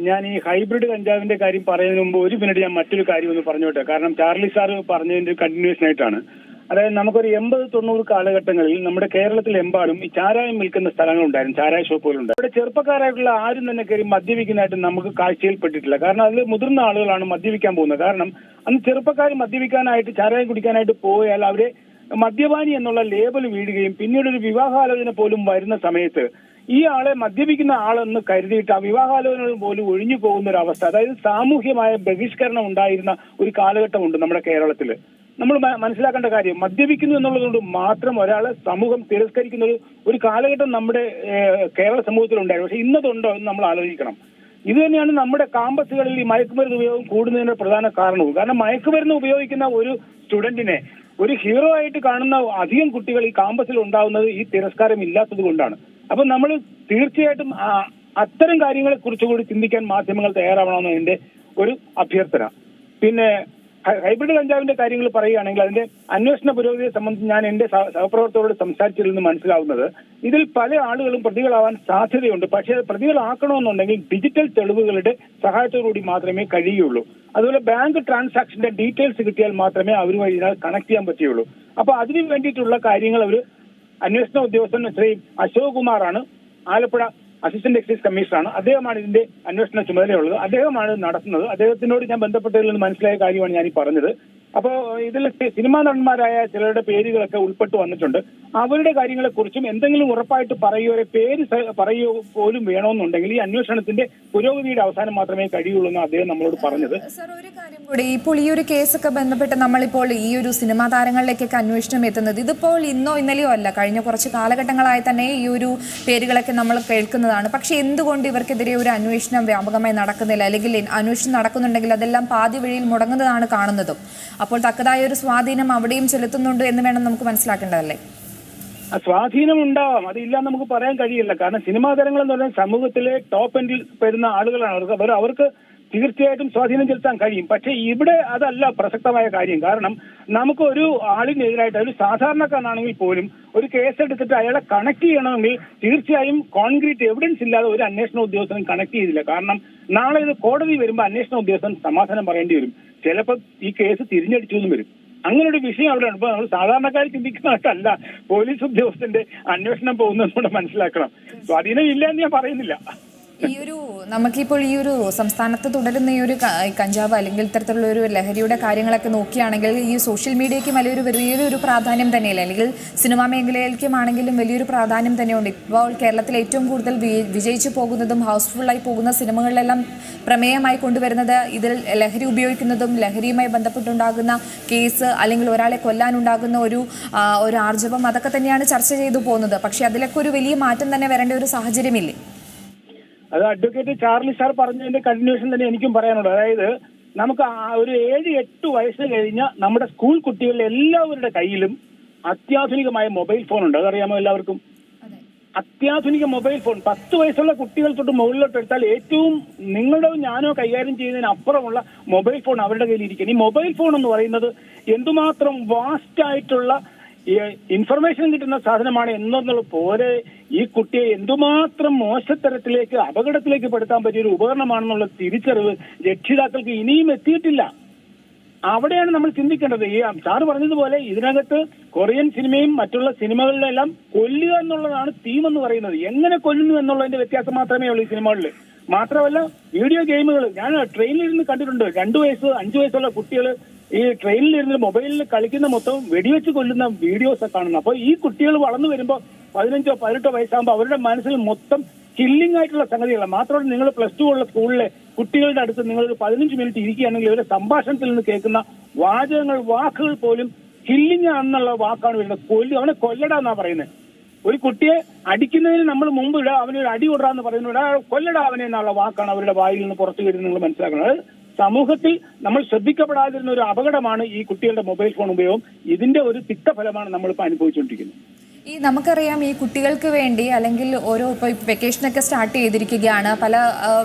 ഞാൻ ഈ ഹൈബ്രിഡ് കഞ്ചാവിന്റെ കാര്യം പറയുന്നതിന് മുമ്പ് ഒരു മിനിറ്റ് ഞാൻ മറ്റൊരു കാര്യം ഒന്ന് പറഞ്ഞോട്ടെ. കാരണം ചാർലി സാർ പറഞ്ഞതിന്റെ കണ്ടിന്യൂഷൻ ആയിട്ടാണ്. അതായത് നമുക്കൊരു 80-90 കാലഘട്ടങ്ങളിൽ നമ്മുടെ കേരളത്തിലെമ്പാടും ഈ ചാരായം വിൽക്കുന്ന സ്ഥലങ്ങളുണ്ടായിരുന്നു, ചാരായ ഷോപ്പുകളുണ്ട്. ഇവിടെ ചെറുപ്പക്കാരായിട്ടുള്ള ആരും തന്നെ കയറി മദ്യപിക്കുന്നതായിട്ട് നമുക്ക് കാഴ്ചയിൽപ്പെട്ടിട്ടില്ല. കാരണം അതിൽ മുതിർന്ന ആളുകളാണ് മദ്യപിക്കാൻ പോകുന്നത്. കാരണം അന്ന് ചെറുപ്പക്കാർ മദ്യപിക്കാനായിട്ട് ചാരായം കുടിക്കാനായിട്ട് പോയാൽ അവരെ മദ്യപാനി എന്നുള്ള ലേബൽ വീഴുകയും പിന്നീട് ഒരു വിവാഹാലോചന പോലും വരുന്ന സമയത്ത് ഈ ആളെ മദ്യപിക്കുന്ന ആളെന്ന് കരുതിയിട്ട് ആ വിവാഹാലോചന പോലും ഒഴിഞ്ഞു പോകുന്ന ഒരു അവസ്ഥ, അതായത് സാമൂഹ്യമായ ബഹിഷ്കരണം ഉണ്ടായിരുന്ന ഒരു കാലഘട്ടമുണ്ട് നമ്മുടെ കേരളത്തിൽ. നമ്മൾ മനസ്സിലാക്കേണ്ട കാര്യം, മദ്യപിക്കുന്നു എന്നുള്ളതുകൊണ്ട് മാത്രം ഒരാളെ സമൂഹം തിരസ്കരിക്കുന്ന ഒരു കാലഘട്ടം നമ്മുടെ കേരള സമൂഹത്തിലുണ്ടായിരുന്നു. പക്ഷെ ഇന്നതുണ്ടോ എന്ന് നമ്മൾ ആലോചിക്കണം. ഇത് തന്നെയാണ് നമ്മുടെ കാമ്പസുകളിൽ ഈ മയക്കുമരുന്ന് ഉപയോഗം കൂടുന്നതിന്റെ പ്രധാന കാരണവും. കാരണം മയക്കുമരുന്ന് ഉപയോഗിക്കുന്ന ഒരു സ്റ്റുഡന്റിനെ ഒരു ഹീറോ ആയിട്ട് കാണുന്ന അധികം കുട്ടികൾ ഈ കാമ്പസിൽ ഉണ്ടാവുന്നത് ഈ തിരസ്കാരം ഇല്ലാത്തത് കൊണ്ടാണ്. അപ്പൊ നമ്മൾ തീർച്ചയായിട്ടും അത്തരം കാര്യങ്ങളെ കുറിച്ചുകൂടി ചിന്തിക്കാൻ മാധ്യമങ്ങൾ തയ്യാറാവണമെന്ന് എന്റെ ഒരു അഭ്യർത്ഥന. പിന്നെ ഹൈബ്രിഡ് കഞ്ചാവിന്റെ കാര്യങ്ങൾ പറയുകയാണെങ്കിൽ അതിന്റെ അന്വേഷണ പുരോഗതിയെ സംബന്ധിച്ച് ഞാൻ എന്റെ സഹപ്രവർത്തകരോട് സംസാരിച്ചതിൽ നിന്ന് മനസ്സിലാവുന്നത് ഇതിൽ പല ആളുകളും പ്രതികളാവാൻ സാധ്യതയുണ്ട്. പക്ഷേ അത് പ്രതികളാക്കണമെന്നുണ്ടെങ്കിൽ ഡിജിറ്റൽ തെളിവുകളുടെ സഹായത്തോടുകൂടി മാത്രമേ കഴിയുള്ളൂ. അതുപോലെ ബാങ്ക് ട്രാൻസാക്ഷന്റെ ഡീറ്റെയിൽസ് കിട്ടിയാൽ മാത്രമേ അവരുമായി ഇതിനാൽ കണക്ട് ചെയ്യാൻ പറ്റുകയുള്ളൂ. അപ്പൊ അതിനു വേണ്ടിയിട്ടുള്ള കാര്യങ്ങൾ അവർ അന്വേഷണ ഉദ്യോഗസ്ഥൻ ശ്രീ അശോക് കുമാറാണ്, ആലപ്പുഴ അസിസ്റ്റന്റ് എക്സൈസ് കമ്മീഷണറാണ്. അദ്ദേഹമാണ് ഇതിന്റെ അന്വേഷണ ചുമതലയുള്ളത്. അദ്ദേഹമാണ് നടത്തുന്നത്. അദ്ദേഹത്തിനോട് ഞാൻ ബന്ധപ്പെട്ടതിൽ നിന്ന് മനസ്സിലായ കാര്യമാണ് ഞാൻ ഈ പറഞ്ഞത്. അപ്പോൾ ഇതിൽ സിനിമാ നടന്മാരായ ചിലരുടെ പേരുകളൊക്കെ ഉൾപ്പെട്ട് വന്നിട്ടുണ്ട്. അവരുടെ കാര്യങ്ങളെ കുറിച്ചും എന്തെങ്കിലും ഉറപ്പായിട്ട് പറയുകയോ പേര് പറയുകയോ പോലും വേണമെന്നുണ്ടെങ്കിൽ ഈ അന്വേഷണത്തിന്റെ പുരോഗതിയുടെ അവസാനം മാത്രമേ കഴിയുള്ളൂ എന്ന് അദ്ദേഹം നമ്മളോട് പറഞ്ഞത്. സർ, ഒരു കാര്യം കൂടി, ഇപ്പോൾ ഈ ഒരു കേസൊക്കെ ബന്ധപ്പെട്ട് നമ്മളിപ്പോൾ ഈ ഒരു സിനിമാ താരങ്ങളിലേക്കൊക്കെ അന്വേഷണം എത്തുന്നത് ഇതിപ്പോൾ ഇന്നോ ഇന്നലെയോ അല്ല, കഴിഞ്ഞ കുറച്ച് കാലഘട്ടങ്ങളായി തന്നെ ഈ ഒരു പേരുകളൊക്കെ നമ്മൾ കേൾക്കുന്നതാണ്. പക്ഷെ എന്തുകൊണ്ട് ഇവർക്കെതിരെ ഒരു അന്വേഷണം വ്യാപകമായി നടക്കുന്നില്ല, അല്ലെങ്കിൽ അന്വേഷണം നടക്കുന്നുണ്ടെങ്കിൽ അതെല്ലാം പാതി വഴിയിൽ മുടങ്ങുന്നതാണ് കാണുന്നതും. അപ്പോൾ തക്കതായ ഒരു സ്വാധീനം അവിടെയും ചെലുത്തുന്നുണ്ട് എന്ന് വേണം നമുക്ക് മനസ്സിലാക്കേണ്ടതല്ലേ? സ്വാധീനം ഉണ്ടാവാം, അതില്ല നമുക്ക് പറയാൻ കഴിയില്ല. കാരണം സിനിമാ താരങ്ങൾ എന്ന് പറഞ്ഞാൽ സമൂഹത്തിലെ ടോപ്പ് എൻഡിൽ വരുന്ന ആളുകളാണ്. അവർക്ക് തീർച്ചയായിട്ടും സ്വാധീനം ചെലുത്താൻ കഴിയും. പക്ഷെ ഇവിടെ അതല്ല പ്രസക്തമായ കാര്യം. കാരണം നമുക്ക് ഒരു ആളിനെതിരായിട്ട് ഒരു സാധാരണക്കാരനാണെങ്കിൽ പോലും ഒരു കേസെടുത്തിട്ട് അയാളെ കണക്ട് ചെയ്യണമെങ്കിൽ തീർച്ചയായും കോൺക്രീറ്റ് എവിഡൻസ് ഇല്ലാതെ ഒരു അന്വേഷണ ഉദ്യോഗസ്ഥനും കണക്ട് ചെയ്തില്ല. കാരണം നാളെ ഇത് കോടതി വരുമ്പോൾ അന്വേഷണ ഉദ്യോഗസ്ഥൻ സമാധാനം പറയേണ്ടി വരും. ചിലപ്പോൾ ഈ കേസ് തിരിഞ്ഞടിച്ചു എന്നും വരും. അങ്ങനെ ഒരു വിഷയം അവിടെയാണ്. ഇപ്പൊ നമ്മൾ സാധാരണക്കാർ ചിന്തിക്കുന്നതായിട്ടല്ല പോലീസ് ഉദ്യോഗസ്ഥന്റെ അന്വേഷണം പോകുന്നതെന്നൂടെ മനസ്സിലാക്കണം. സ്വാധീനം ഇല്ല എന്ന് ഞാൻ പറയുന്നില്ല. ഈ ഒരു നമുക്കിപ്പോൾ ഈ ഒരു സംസ്ഥാനത്ത് തുടരുന്ന ഈ ഒരു കഞ്ചാവ് അല്ലെങ്കിൽ ഇത്തരത്തിലുള്ള ഒരു ലഹരിയുടെ കാര്യങ്ങളൊക്കെ നോക്കുകയാണെങ്കിൽ ഈ സോഷ്യൽ മീഡിയയ്ക്കും വലിയൊരു പ്രാധാന്യം തന്നെയല്ലേ, അല്ലെങ്കിൽ സിനിമാ മേഖലയിലേക്കും ആണെങ്കിലും വലിയൊരു പ്രാധാന്യം തന്നെയുണ്ട്. ഇപ്പോൾ കേരളത്തിൽ ഏറ്റവും കൂടുതൽ വിജയിച്ചു പോകുന്നതും ഹൗസ്ഫുള്ളായി പോകുന്ന സിനിമകളിലെല്ലാം പ്രമേയമായി കൊണ്ടുവരുന്നത് ഇതിൽ ലഹരി ഉപയോഗിക്കുന്നതും ലഹരിയുമായി ബന്ധപ്പെട്ടുണ്ടാകുന്ന കേസ് അല്ലെങ്കിൽ ഒരാളെ കൊല്ലാനുണ്ടാകുന്ന ഒരു ആർജവം, അതൊക്കെ തന്നെയാണ് ചർച്ച ചെയ്തു പോകുന്നത്. പക്ഷേ അതിലൊക്കെ ഒരു വലിയ മാറ്റം തന്നെ വരേണ്ട ഒരു സാഹചര്യമില്ലേ? അത് അഡ്വക്കേറ്റ് ചാർലി സാർ പറഞ്ഞതിന്റെ കണ്ടിന്യൂഷൻ തന്നെ എനിക്കും പറയാനുള്ളത്. അതായത് നമുക്ക് ഒരു 7-8 വയസ്സ് കഴിഞ്ഞ നമ്മുടെ സ്കൂൾ കുട്ടികളുടെ എല്ലാവരുടെ കയ്യിലും അത്യാധുനികമായ മൊബൈൽ ഫോൺ ഉണ്ട്. അതറിയാമോ എല്ലാവർക്കും? അത്യാധുനിക മൊബൈൽ ഫോൺ 10 വയസ്സുള്ള കുട്ടികൾ തൊട്ട് മുകളിലോട്ട് എടുത്താൽ ഏറ്റവും നിങ്ങളുടെ ഞാനോ കൈകാര്യം ചെയ്യുന്നതിന് അപ്പുറമുള്ള മൊബൈൽ ഫോൺ അവരുടെ കയ്യിൽ ഇരിക്കണം. ഈ മൊബൈൽ ഫോൺ എന്ന് പറയുന്നത് എന്തുമാത്രം വാസ്റ്റ് ആയിട്ടുള്ള ഇൻഫർമേഷൻ കിട്ടുന്ന സാധനമാണ് എന്നുള്ള പോലെ ഈ കുട്ടിയെ എന്തുമാത്രം മോശത്തരത്തിലേക്ക് അപകടത്തിലേക്ക് പെടുത്താൻ പറ്റിയ ഒരു ഉപകരണമാണെന്നുള്ള തിരിച്ചറിവ് രക്ഷിതാക്കൾക്ക് ഇനിയും എത്തിയിട്ടില്ല. അവിടെയാണ് നമ്മൾ ചിന്തിക്കേണ്ടത്. ഈ സാറ് പറഞ്ഞതുപോലെ ഇതിനകത്ത് കൊറിയൻ സിനിമയും മറ്റുള്ള സിനിമകളിലെല്ലാം കൊല്ലുക എന്നുള്ളതാണ് തീം എന്ന് പറയുന്നത്. എങ്ങനെ കൊല്ലുന്നു എന്നുള്ളതിന്റെ വ്യത്യാസം മാത്രമേ ഉള്ളൂ ഈ സിനിമകളിൽ. മാത്രമല്ല വീഡിയോ ഗെയിമുകൾ ഞാൻ ട്രെയിനിലിരുന്ന് കണ്ടിട്ടുണ്ട്. 2 വയസ്സ് 5 വയസ്സുള്ള കുട്ടികൾ ഈ ട്രെയിനിലിരുന്ന് മൊബൈലിൽ കളിക്കുന്ന മൊത്തം വെടിവെച്ച് കൊല്ലുന്ന വീഡിയോസ് കാണുന്നു. അപ്പോൾ ഈ കുട്ടികൾ വളർന്നു വരുമ്പോൾ 15-18 വയസ്സാകുമ്പോൾ അവരുടെ മനസ്സിൽ മൊത്തം കില്ലിംഗ് ആയിട്ടുള്ള സംഗതികളാണ്. മാത്രമല്ല നിങ്ങൾ +2 ഉള്ള സ്കൂളിലെ കുട്ടികളുടെ അടുത്ത് നിങ്ങളൊരു 15 മിനിറ്റ് ഇരിക്കുകയാണെങ്കിൽ ഇവരുടെ സംഭാഷണത്തിൽ നിന്ന് കേൾക്കുന്ന വാക്കുകൾ പോലും കില്ലിംഗ് ആണെന്നുള്ള വാക്കാണ് വരുന്നത്. അവനെ കൊല്ലടാന്നാ പറയുന്നത്. ഒരു കുട്ടിയെ അടിക്കുന്നതിന് നമ്മൾ മുമ്പ് ഇടുക അവനൊരു അടി കൊടുറാന്ന് പറയുന്നത് കൊല്ലടാ അവനെ എന്നുള്ള വാക്കാണ് അവരുടെ വായിൽ നിന്ന് പുറത്തു വരുന്നത്. നിങ്ങൾ മനസ്സിലാക്കണം. സമൂഹത്തിൽ നമ്മൾ ശ്രദ്ധിക്കപ്പെടാതിരുന്ന ഒരു അപകടമാണ് ഈ കുട്ടികളുടെ മൊബൈൽ ഫോൺ ഉപയോഗം. ഇതിന്റെ ഒരു തിക്തഫലമാണ് നമ്മളിപ്പോൾ അനുഭവിച്ചുകൊണ്ടിരിക്കുന്നത്. ഈ നമുക്കറിയാം ഈ കുട്ടികൾക്ക് വേണ്ടി അല്ലെങ്കിൽ ഓരോ ഇപ്പോൾ വെക്കേഷനൊക്കെ സ്റ്റാർട്ട് ചെയ്തിരിക്കുകയാണ്, പല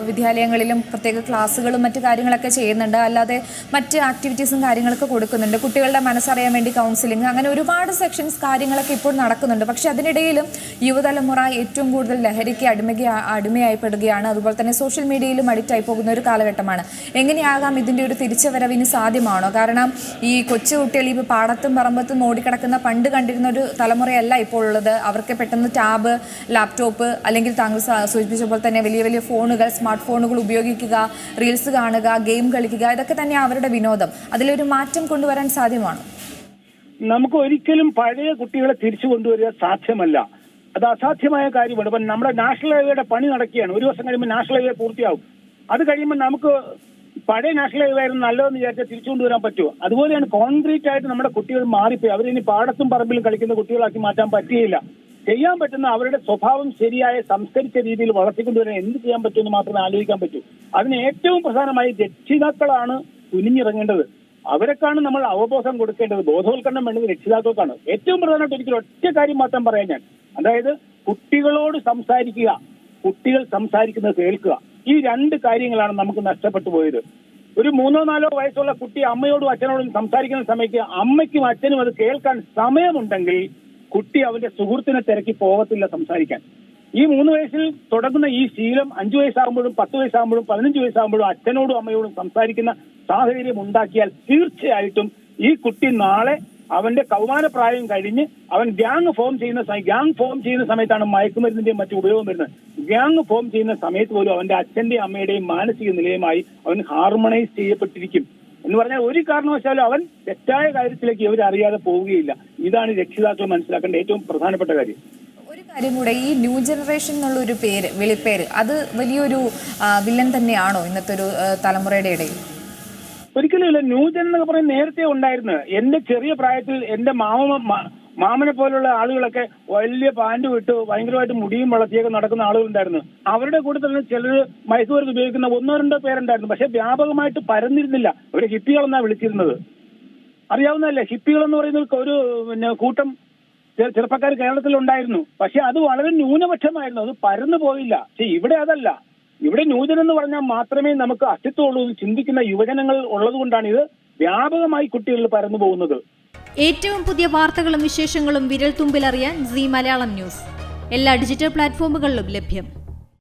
വിദ്യാലയങ്ങളിലും പ്രത്യേക ക്ലാസ്സുകളും മറ്റു കാര്യങ്ങളൊക്കെ ചെയ്യുന്നുണ്ട്, അല്ലാതെ മറ്റ് ആക്ടിവിറ്റീസും കാര്യങ്ങളൊക്കെ കൊടുക്കുന്നുണ്ട്, കുട്ടികളുടെ മനസ്സറിയാൻ വേണ്ടി കൗൺസിലിംഗ്, അങ്ങനെ ഒരുപാട് സെക്ഷൻസ് കാര്യങ്ങളൊക്കെ ഇപ്പോൾ നടക്കുന്നുണ്ട്. പക്ഷേ അതിനിടയിലും യുവതലമുറ ഏറ്റവും കൂടുതൽ ലഹരിക്ക് അടിമയായിപ്പെടുകയാണ്, അതുപോലെ തന്നെ സോഷ്യൽ മീഡിയയിലും അഡിക്റ്റായി പോകുന്ന ഒരു കാലഘട്ടമാണ്. എങ്ങനെയാകാം ഇതിൻ്റെ ഒരു തിരിച്ചുവരവിന് സാധ്യമാണോ? കാരണം ഈ കൊച്ചുകുട്ടികൾ ഈ പാടത്തും പറമ്പത്തും ഓടിക്കിടക്കുന്ന പണ്ട് കണ്ടിരുന്ന ഒരു തലമുറയല്ല ഇപ്പോൾ ഉള്ളത്. അവർക്ക് പെട്ടെന്ന് ടാബ്, ലാപ്ടോപ്പ്, അല്ലെങ്കിൽ താങ്കൾ സൂചിപ്പിച്ച പോലെ തന്നെ വലിയ വലിയ ഫോണുകൾ, സ്മാർട്ട് ഫോണുകൾ ഉപയോഗിക്കുക, റീൽസ് കാണുക, ഗെയിം കളിക്കുക, ഇതൊക്കെ തന്നെ അവരുടെ വിനോദം. അതിലൊരു മാറ്റം കൊണ്ടുവരാൻ സാധ്യമാണോ? നമുക്ക് ഒരിക്കലും പഴയ കുട്ടികളെ തിരിച്ചു കൊണ്ടുവരിക സാധ്യമല്ല. അത് അസാധ്യമായ കാര്യമാണ്. ഇപ്പം നമ്മുടെ നാഷണൽ ഹൈവേയുടെ പണി നടക്കുകയാണ്. ഒരു വർഷം കഴിയുമ്പോൾ നാഷണൽ ഹൈവേ പൂർത്തിയാവും. അത് കഴിയുമ്പോൾ നമുക്ക് പഴയ നാഷണൽ ഹൈവേ ആയിരുന്നു നല്ലതെന്ന് വിചാരിച്ചാൽ തിരിച്ചു കൊണ്ടുവരാൻ പറ്റുമോ? അതുപോലെയാണ് കോൺക്രീറ്റ് ആയിട്ട് നമ്മുടെ കുട്ടികൾ മാറിപ്പോയി. അവരിനി പാടത്തും പറമ്പിലും കളിക്കുന്ന കുട്ടികളാക്കി മാറ്റാൻ പറ്റുകയില്ല. ചെയ്യാൻ പറ്റുന്ന അവരുടെ സ്വഭാവം ശരിയായ സംസ്കരിച്ച രീതിയിൽ വളർത്തിക്കൊണ്ടുവരാൻ എന്ത് ചെയ്യാൻ പറ്റുമെന്ന് മാത്രമേ ആലോചിക്കാൻ പറ്റൂ. അതിന് ഏറ്റവും പ്രധാനമായി രക്ഷിതാക്കളാണ് തുനിഞ്ഞിറങ്ങേണ്ടത്. അവരെക്കാണ് നമ്മൾ അവബോധം കൊടുക്കേണ്ടത്. ബോധവൽക്കരണം വേണ്ടത് രക്ഷിതാക്കൾക്കാണ്. ഏറ്റവും പ്രധാനമായിട്ട് ഒരിക്കലും ഒറ്റ കാര്യം മാത്രം പറയാൻ ഞാൻ, അതായത് കുട്ടികളോട് സംസാരിക്കുക, കുട്ടികൾ സംസാരിക്കുന്നത് കേൾക്കുക. ഈ രണ്ട് കാര്യങ്ങളാണ് നമുക്ക് നഷ്ടപ്പെട്ടു പോയത്. ഒരു 3-4 വയസ്സുള്ള കുട്ടി അമ്മയോടും അച്ഛനോടും സംസാരിക്കുന്ന സമയത്ത് അമ്മയ്ക്കും അച്ഛനും അത് കേൾക്കാൻ സമയമുണ്ടെങ്കിൽ കുട്ടി അവന്റെ സുഹൃത്തിനെ തിരക്കി പോകത്തില്ല സംസാരിക്കാൻ. ഈ 3 വയസ്സിൽ തുടങ്ങുന്ന ഈ ശീലം 5 വയസ്സാകുമ്പോഴും 10 വയസ്സാകുമ്പോഴും 15 വയസ്സാകുമ്പോഴും അച്ഛനോടും അമ്മയോടും സംസാരിക്കുന്ന സാഹചര്യം ഉണ്ടാക്കിയാൽ തീർച്ചയായിട്ടും ഈ കുട്ടി നാളെ അവന്റെ കൗമാരപ്രായം കഴിഞ്ഞ് അവൻ ഗ്യാങ് ഫോം ചെയ്യുന്ന സമയത്താണ് മയക്കുമരുന്നിന്റെയും മറ്റു ഉപയോഗം വരുന്നത്. ഗ്യാങ് ഫോം ചെയ്യുന്ന സമയത്ത് പോലും അവന്റെ അച്ഛന്റെയും അമ്മയുടെയും മാനസിക നിലയുമായി അവൻ ഹാർമണൈസ് ചെയ്യപ്പെട്ടിരിക്കും. എന്ന് പറഞ്ഞാൽ ഒരു കാരണവശാലും അവൻ തെറ്റായ കാര്യത്തിലേക്ക് ഇവരറിയാതെ പോവുകയില്ല. ഇതാണ് രക്ഷിതാക്കൾ മനസ്സിലാക്കേണ്ട ഏറ്റവും പ്രധാനപ്പെട്ട കാര്യം. ഒരു കാര്യം കൂടെ, ഈ ന്യൂ ജനറേഷൻ എന്നുള്ള ഒരു പേര്, വിളിപ്പേര്, അത് വലിയൊരു വില്ലൻ തന്നെയാണോ ഇന്നത്തെ ഒരു തലമുറയുടെ ഇടയിൽ? ഒരിക്കലും ഇല്ല. ന്യൂജൻ എന്നൊക്കെ പറയുന്നത് നേരത്തെ ഉണ്ടായിരുന്നു. എന്റെ ചെറിയ പ്രായത്തിൽ എന്റെ മാമനെ പോലുള്ള ആളുകളൊക്കെ വലിയ പാൻറ് വിട്ട് ഭയങ്കരമായിട്ട് മുടിയും വളർത്തിയൊക്കെ നടക്കുന്ന ആളുകളുണ്ടായിരുന്നു. അവരുടെ കൂട്ടത്തിൽ ചിലർ മയക്കുമരുന്ന് ഉപയോഗിക്കുന്ന 1-2 പേരുണ്ടായിരുന്നു. പക്ഷെ വ്യാപകമായിട്ട് പരന്നിരുന്നില്ല. അവരെ ഹിപ്പികളെന്നാണ് വിളിച്ചിരുന്നത്. അറിയാവുന്നതല്ലേ, ഹിപ്പികൾ എന്ന് പറയുന്ന ഒരു കൂട്ടം ചെറുപ്പക്കാർ കേരളത്തിൽ ഉണ്ടായിരുന്നു. പക്ഷെ അത് വളരെ ന്യൂനപക്ഷമായിരുന്നു, അത് പരന്നു പോയില്ല. പക്ഷെ ഇവിടെ അതല്ല. ഇവിടെ ന്യൂജൻ എന്ന് പറഞ്ഞാൽ മാത്രമേ നമുക്ക് അസ്തിത്വമുള്ളൂ ചിന്തിക്കുന്ന യുവജനങ്ങൾ ഉള്ളതുകൊണ്ടാണ് ഇത് വ്യാപകമായി കുട്ടികളിൽ പരന്നു പോകുന്നത്. ഏറ്റവും പുതിയ വാർത്തകളും വിശേഷങ്ങളും വിരൽ തുമ്പിലറിയാൻ സീ മലയാളം ന്യൂസ് എല്ലാ ഡിജിറ്റൽ പ്ലാറ്റ്ഫോമുകളിലും ലഭ്യം.